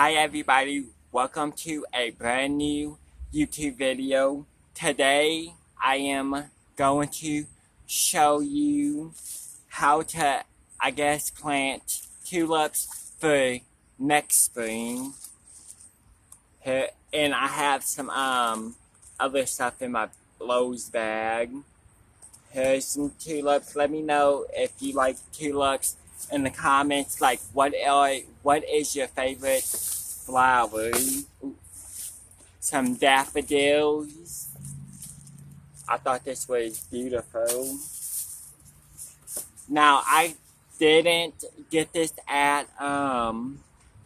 Hi everybody, welcome to a brand new YouTube video. Today I am going to show you how to, plant tulips for next spring. Here, and I have some other stuff in my Lowe's bag. Here's some tulips. Let me know if you like tulips in the comments. Like, what is your favorite flower? Some daffodils. I thought this was beautiful. Now, I didn't get this at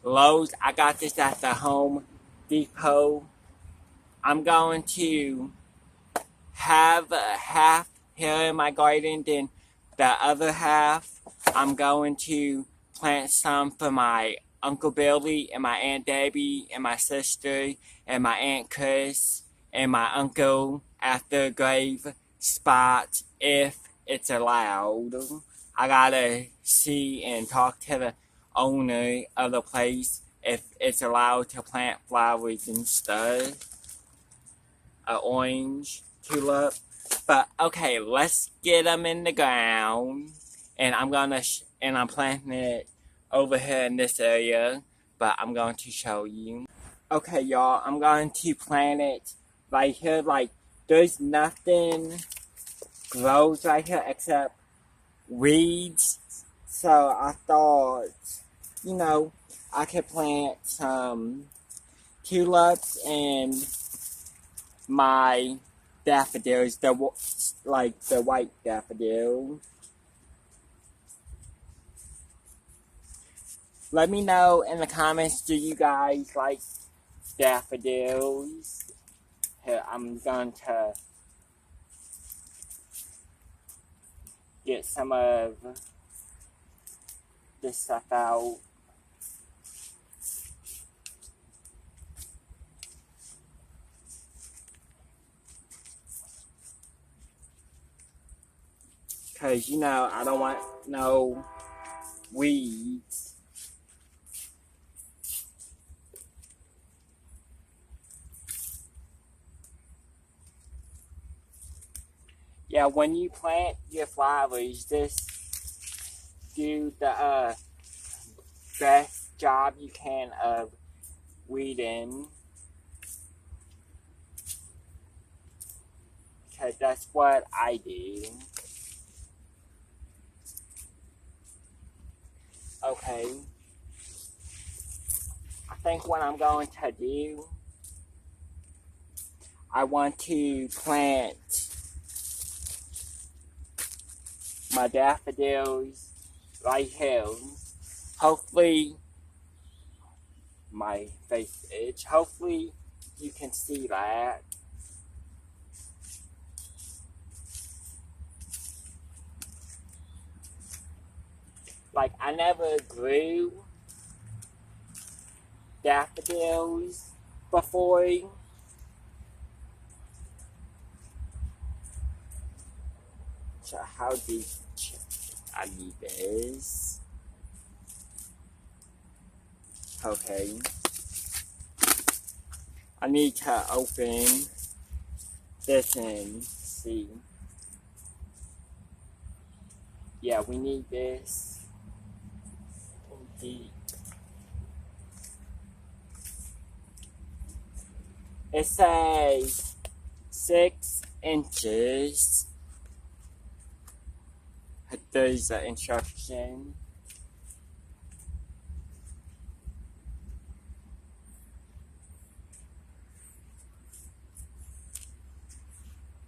Lowe's. I got this at the Home Depot. I'm going to have half here in my garden, then the other half I'm going to plant some for my Uncle Billy and my Aunt Debbie and my sister and my Aunt Chris and my uncle at the grave spot if it's allowed. I gotta see and talk to the owner of the place if it's allowed to plant flowers and stuff. An orange tulip. But okay, let's get them in the ground, and I'm planting it over here in this area, but I'm going to show you. Okay, y'all, I'm going to plant it right here. Like, there's nothing grows right here except weeds. So I thought, I could plant some tulips and my daffodils, the white daffodil. Let me know in the comments, do you guys like daffodils? Here, I'm going to get some of this stuff out. Because, I don't want no weeds. Yeah, when you plant your flowers, just do the best job you can of weeding. Because that's what I do. Okay, I think what I'm going to do, I want to plant my daffodils right here. Hopefully, my face itch. Hopefully, you can see that. Like, I never grew daffodils before. So how deep I need this? Okay. I need to open this and see. Yeah, we need this. Deep. It says 6 inches. There's the instruction.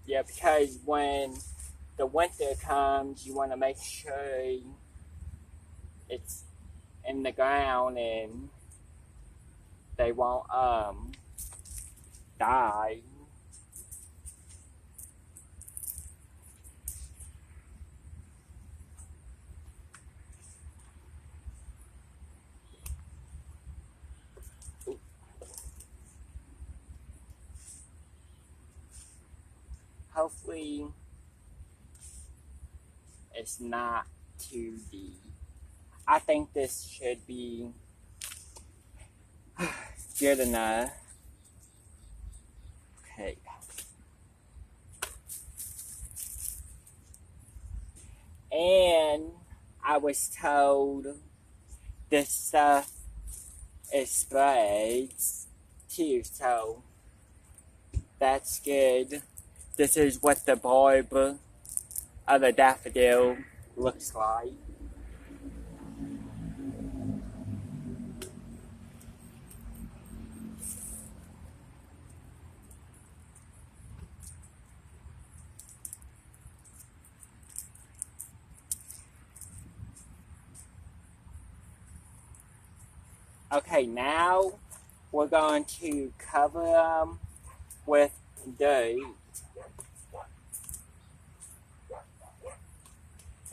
Yeah, because when the winter comes, you want to make sure it's in the ground and they won't die. Hopefully it's not too deep. I think this should be good enough. Okay. And I was told this stuff is sprays too, so that's good. This is what the bulb of the daffodil looks like. Okay, now we're going to cover them with dirt.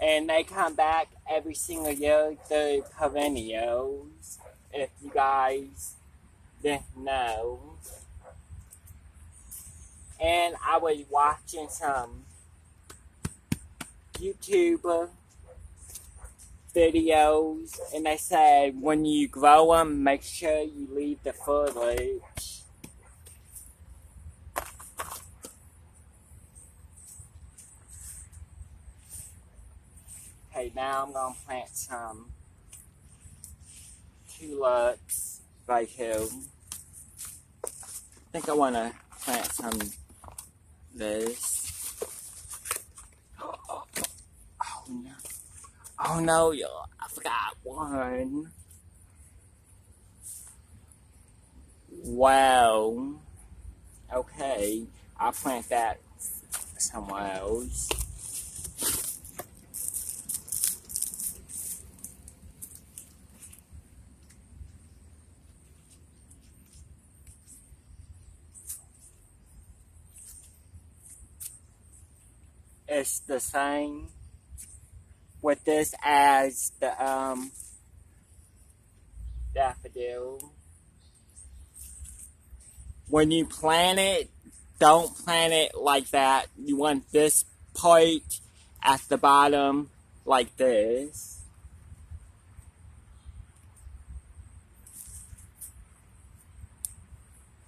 And they come back every single year through perennials, if you guys didn't know. And I was watching some YouTube videos, and they said when you grow them, make sure you leave the foliage. Okay, now I'm going to plant some tulips right here. I think I want to plant some of this. Oh no. Oh no, I forgot one. Wow. Okay, I'll plant that somewhere else. It's the same with this as the daffodil. When you plant it, don't plant it like that. You want this part at the bottom like this.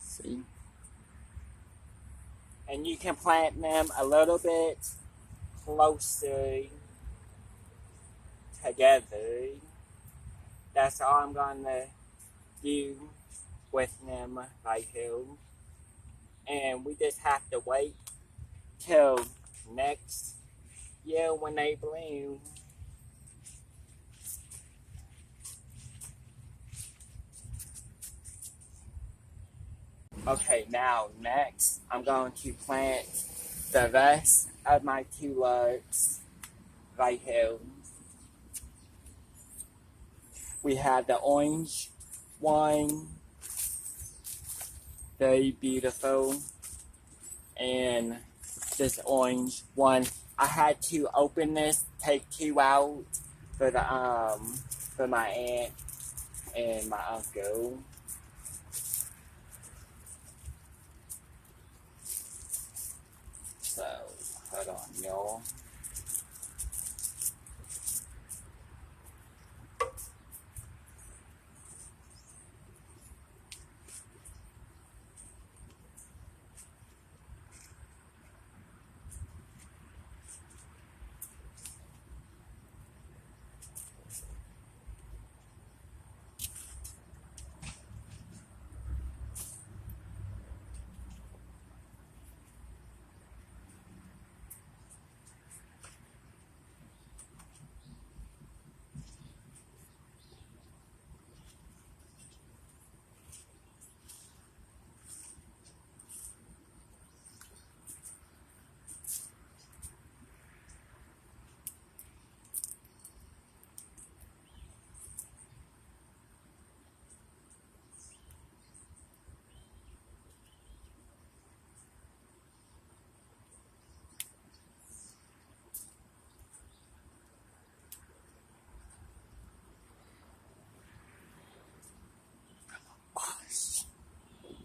See? And you can plant them a little bit closer together. That's all I'm gonna do with them right here. And we just have to wait till next year when they bloom. Okay, now next I'm going to plant the rest of my tulips right here. We have the orange one, very beautiful, and this orange one. I had to open this, take two out for the for my aunt and my uncle. So hold on, y'all.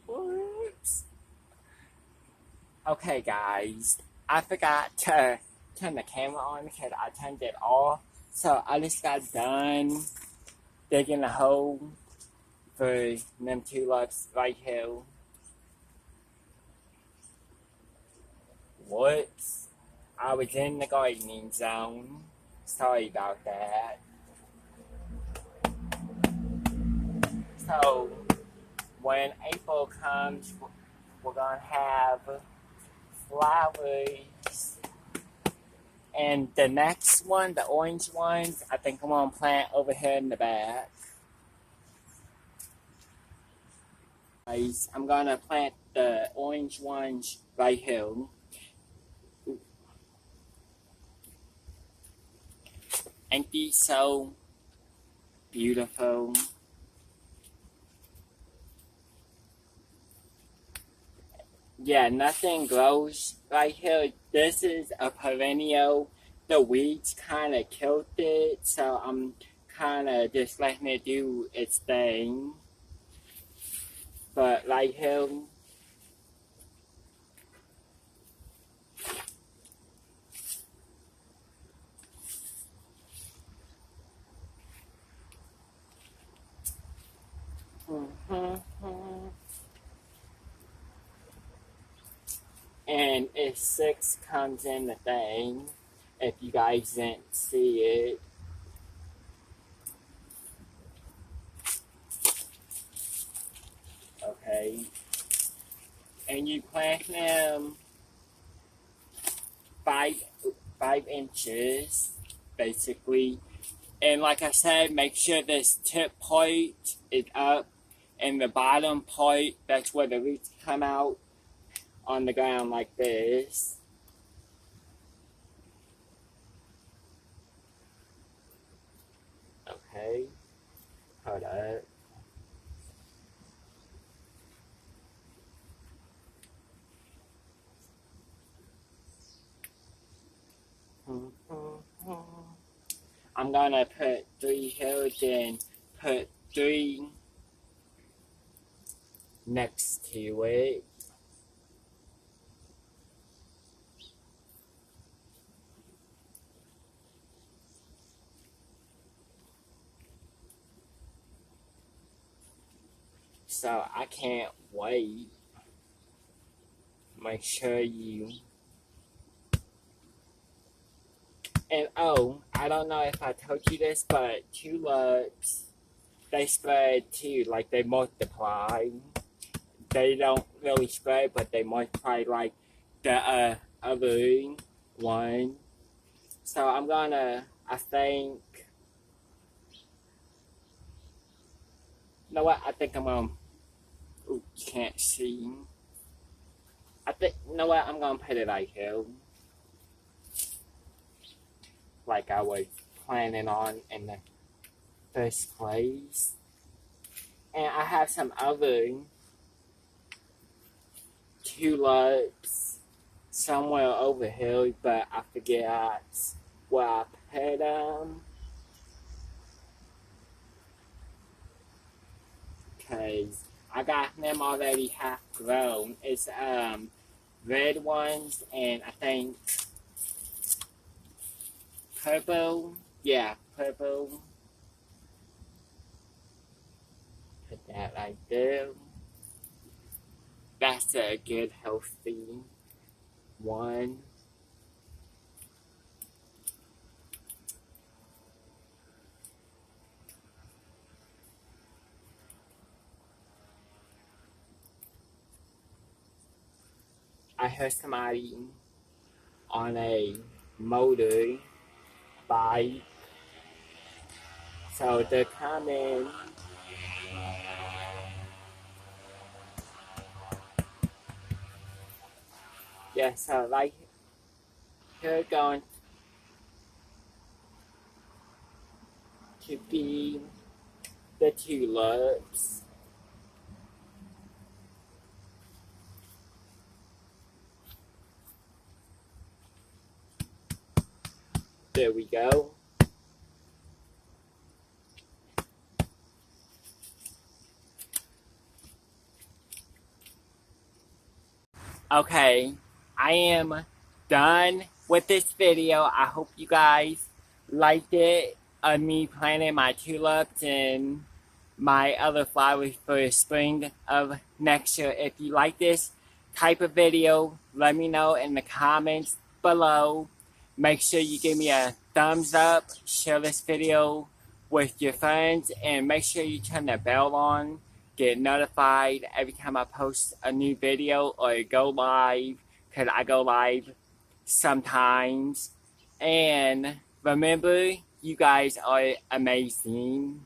Whoops. Okay, guys, I forgot to turn the camera on because I turned it off. So I just got done digging a hole for them tulips right here. Whoops. I was in the gardening zone. Sorry about that. So, when April comes, we're gonna have flowers. And the next one, the orange ones, I think I'm gonna plant over here in the back. Guys, I'm gonna plant the orange ones right here. Ain't these so beautiful? Yeah, nothing grows right here. This is a perennial. The weeds kind of killed it, so I'm kind of just letting it do its thing. But right here, and if 6 comes in the thing, if you guys didn't see it. Okay. And you plant them 5 inches, basically. And like I said, make sure this tip part is up, and the bottom part, that's where the roots come out, on the ground like this. Okay, hold up. I'm gonna put 3 here, then put 3 next to it. So I can't wait. Make sure you. And oh, I don't know if I told you this, but tulips, they spread too, like they multiply. They don't really spread, but they multiply like the other one. So I'm gonna, I think, you know what, I think I'm gonna, ooh, you can't see. I think, you know what, I'm gonna put it right here. Like I was planning on in the first place. And I have some other tulips somewhere over here, but I forget where I put them. Cause I got them already half grown. It's red ones and I think purple. Yeah, purple. Put that right there. That's a good healthy one. I heard somebody on a motor bike, so they're coming. Yeah, so like they're going to be the tulips. There we go. Okay, I am done with this video. I hope you guys liked it of me planting my tulips and my other flowers for spring of next year. If you like this type of video, let me know in the comments below. Make sure you give me a thumbs up, share this video with your friends, and make sure you turn the bell on. Get notified every time I post a new video or go live, because I go live sometimes. And remember, you guys are amazing.